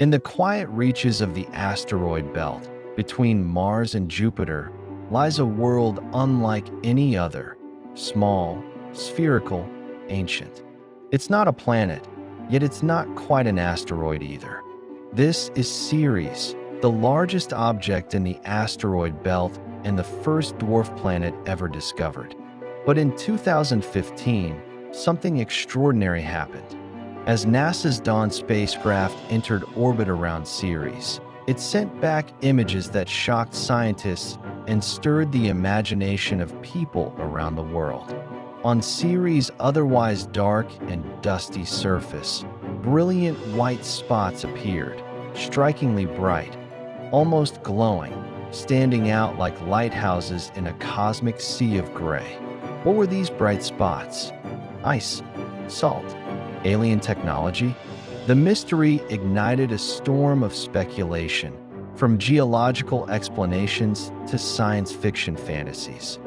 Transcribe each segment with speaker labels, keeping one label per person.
Speaker 1: In the quiet reaches of the asteroid belt, between Mars and Jupiter, lies a world unlike any other, small, spherical, ancient. It's not a planet, yet it's not quite an asteroid either. This is Ceres, the largest object in the asteroid belt and the first dwarf planet ever discovered. But in 2015, something extraordinary happened. As NASA's Dawn spacecraft entered orbit around Ceres, it sent back images that shocked scientists and stirred the imagination of people around the world. On Ceres' otherwise dark and dusty surface, brilliant white spots appeared, strikingly bright, almost glowing, standing out like lighthouses in a cosmic sea of gray. What were these bright spots? Ice, salt, alien technology? The mystery ignited a storm of speculation, from geological explanations to science fiction fantasies.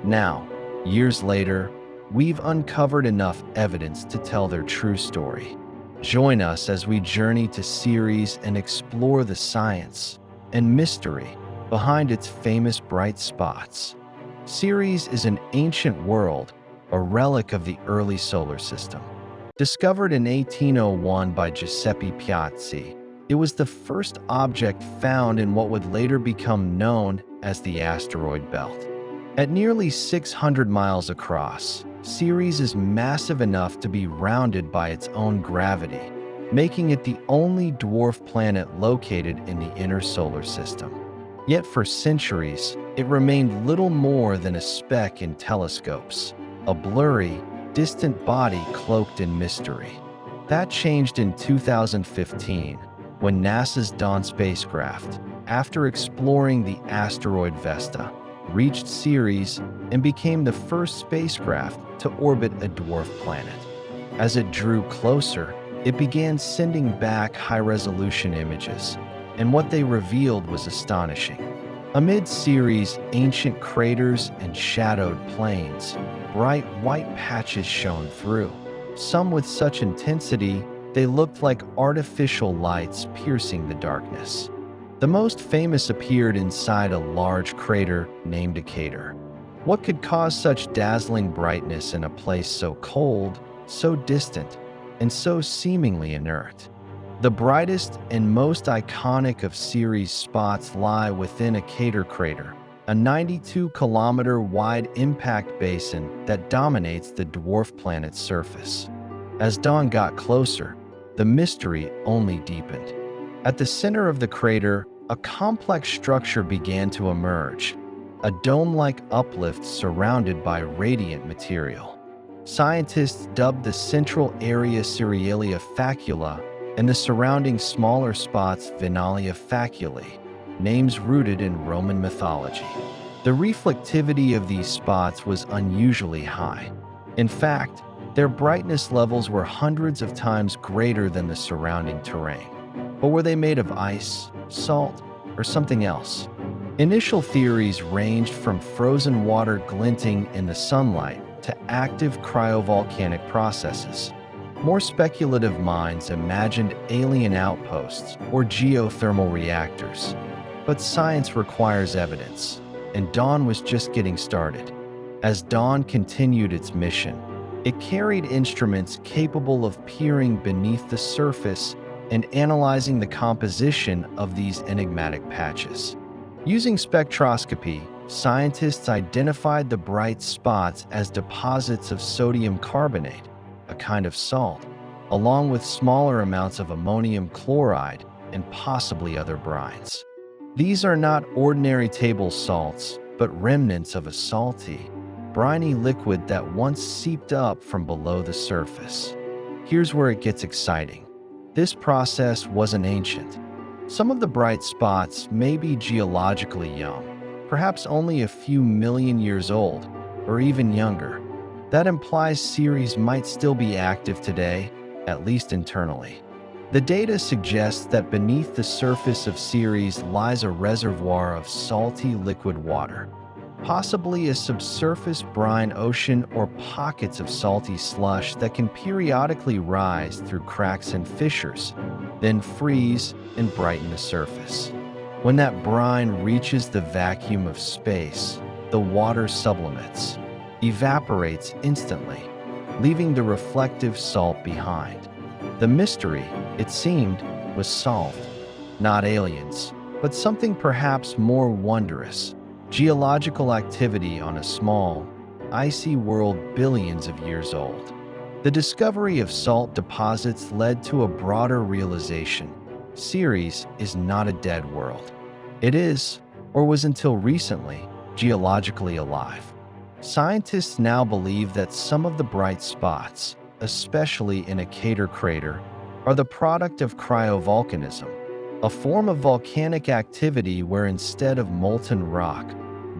Speaker 1: Now, years later, we've uncovered enough evidence to tell their true story. Join us as we journey to Ceres and explore the science and mystery behind its famous bright spots. Ceres is an ancient world, a relic of the early solar system. Discovered in 1801 by Giuseppe Piazzi, it was the first object found in what would later become known as the asteroid belt. At nearly 600 miles across, Ceres is massive enough to be rounded by its own gravity, making it the only dwarf planet located in the inner solar system. Yet for centuries, it remained little more than a speck in telescopes, a blurry, distant body cloaked in mystery. That changed in 2015, when NASA's Dawn spacecraft, after exploring the asteroid Vesta, reached Ceres and became the first spacecraft to orbit a dwarf planet. As it drew closer, it began sending back high-resolution images, and what they revealed was astonishing. Amid Ceres' ancient craters and shadowed plains, bright white patches shone through, some with such intensity they looked like artificial lights piercing the darkness. The most famous appeared inside a large crater named Decoding. What could cause such dazzling brightness in a place so cold, so distant, and so seemingly inert? The brightest and most iconic of Ceres' spots lie within a crater, a 92-kilometer-wide impact basin that dominates the dwarf planet's surface. As dawn got closer, the mystery only deepened. At the center of the crater, a complex structure began to emerge, a dome-like uplift surrounded by radiant material. Scientists dubbed the central area Cerealia Facula and the surrounding smaller spots Venalia Faculae, names rooted in Roman mythology. The reflectivity of these spots was unusually high. In fact, their brightness levels were hundreds of times greater than the surrounding terrain. But were they made of ice, salt, or something else? Initial theories ranged from frozen water glinting in the sunlight to active cryovolcanic processes. More speculative minds imagined alien outposts or geothermal reactors. But science requires evidence, and Dawn was just getting started. As Dawn continued its mission, it carried instruments capable of peering beneath the surface and analyzing the composition of these enigmatic patches. Using spectroscopy, scientists identified the bright spots as deposits of sodium carbonate, a kind of salt, along with smaller amounts of ammonium chloride and possibly other brines. These are not ordinary table salts, but remnants of a salty, briny liquid that once seeped up from below the surface. Here's where it gets exciting. This process wasn't ancient. Some of the bright spots may be geologically young, perhaps only a few million years old, or even younger. That implies Ceres might still be active today, at least internally. The data suggests that beneath the surface of Ceres lies a reservoir of salty liquid water, possibly a subsurface brine ocean or pockets of salty slush that can periodically rise through cracks and fissures, then freeze and brighten the surface. When that brine reaches the vacuum of space, the water sublimates, evaporates instantly, leaving the reflective salt behind. The mystery, it seemed, was solved. Not aliens, but something perhaps more wondrous: geological activity on a small, icy world billions of years old. The discovery of salt deposits led to a broader realization: Ceres is not a dead world. It is, or was until recently, geologically alive. Scientists now believe that some of the bright spots, especially in a crater, are the product of cryovolcanism, a form of volcanic activity where instead of molten rock,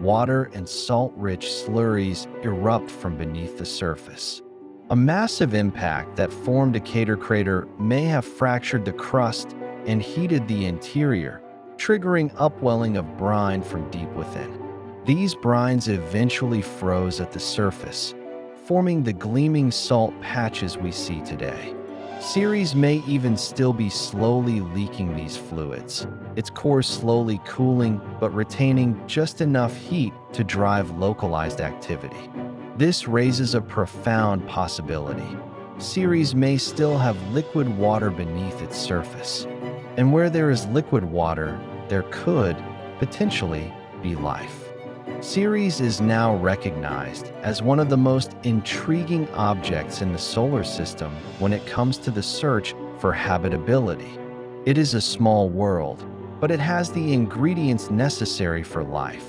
Speaker 1: water and salt-rich slurries erupt from beneath the surface. A massive impact that formed a crater may have fractured the crust and heated the interior, triggering upwelling of brine from deep within. These brines eventually froze at the surface, forming the gleaming salt patches we see today. Ceres may even still be slowly leaking these fluids, its core slowly cooling but retaining just enough heat to drive localized activity. This raises a profound possibility. Ceres may still have liquid water beneath its surface, and where there is liquid water, there could, potentially, be life. Ceres is now recognized as one of the most intriguing objects in the solar system when it comes to the search for habitability. It is a small world, but it has the ingredients necessary for life: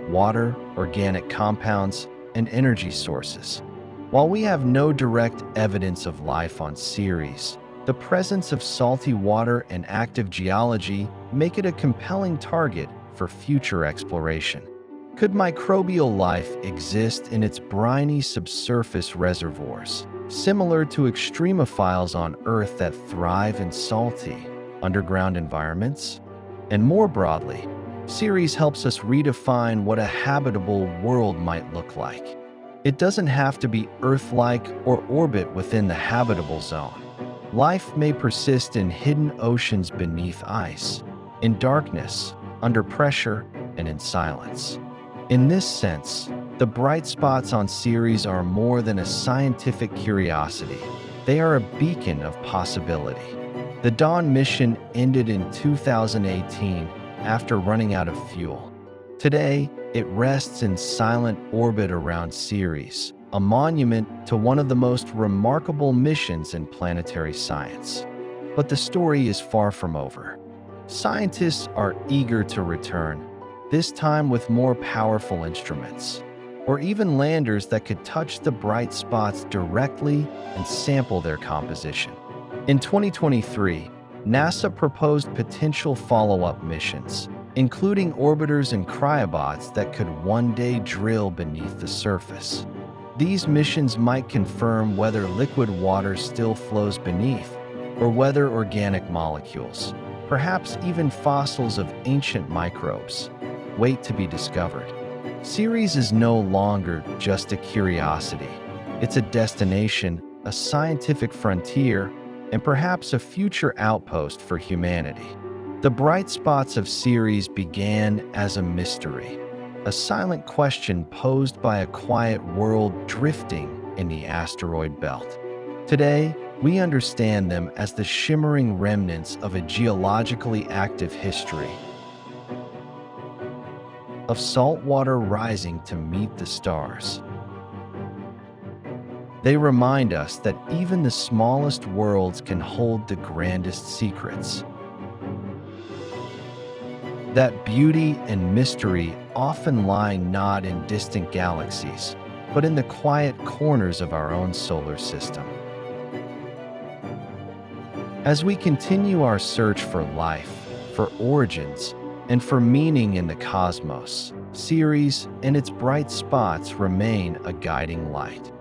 Speaker 1: water, organic compounds, and energy sources. While we have no direct evidence of life on Ceres, the presence of salty water and active geology make it a compelling target for future exploration. Could microbial life exist in its briny subsurface reservoirs, similar to extremophiles on Earth that thrive in salty, underground environments? And more broadly, Ceres helps us redefine what a habitable world might look like. It doesn't have to be Earth-like or orbit within the habitable zone. Life may persist in hidden oceans beneath ice, in darkness, under pressure, and in silence. In this sense, the bright spots on Ceres are more than a scientific curiosity. They are a beacon of possibility. The Dawn mission ended in 2018 after running out of fuel. Today, it rests in silent orbit around Ceres, a monument to one of the most remarkable missions in planetary science. But the story is far from over. Scientists are eager to return, this time with more powerful instruments, or even landers that could touch the bright spots directly and sample their composition. In 2023, NASA proposed potential follow-up missions, including orbiters and cryobots that could one day drill beneath the surface. These missions might confirm whether liquid water still flows beneath, or whether organic molecules, perhaps even fossils of ancient microbes, wait to be discovered. Ceres is no longer just a curiosity. It's a destination, a scientific frontier, and perhaps a future outpost for humanity. The bright spots of Ceres began as a mystery, a silent question posed by a quiet world drifting in the asteroid belt. Today, we understand them as the shimmering remnants of a geologically active history, of salt water rising to meet the stars. They remind us that even the smallest worlds can hold the grandest secrets. That beauty and mystery often lie not in distant galaxies, but in the quiet corners of our own solar system. As we continue our search for life, for origins, and for meaning in the cosmos, Ceres and its bright spots remain a guiding light.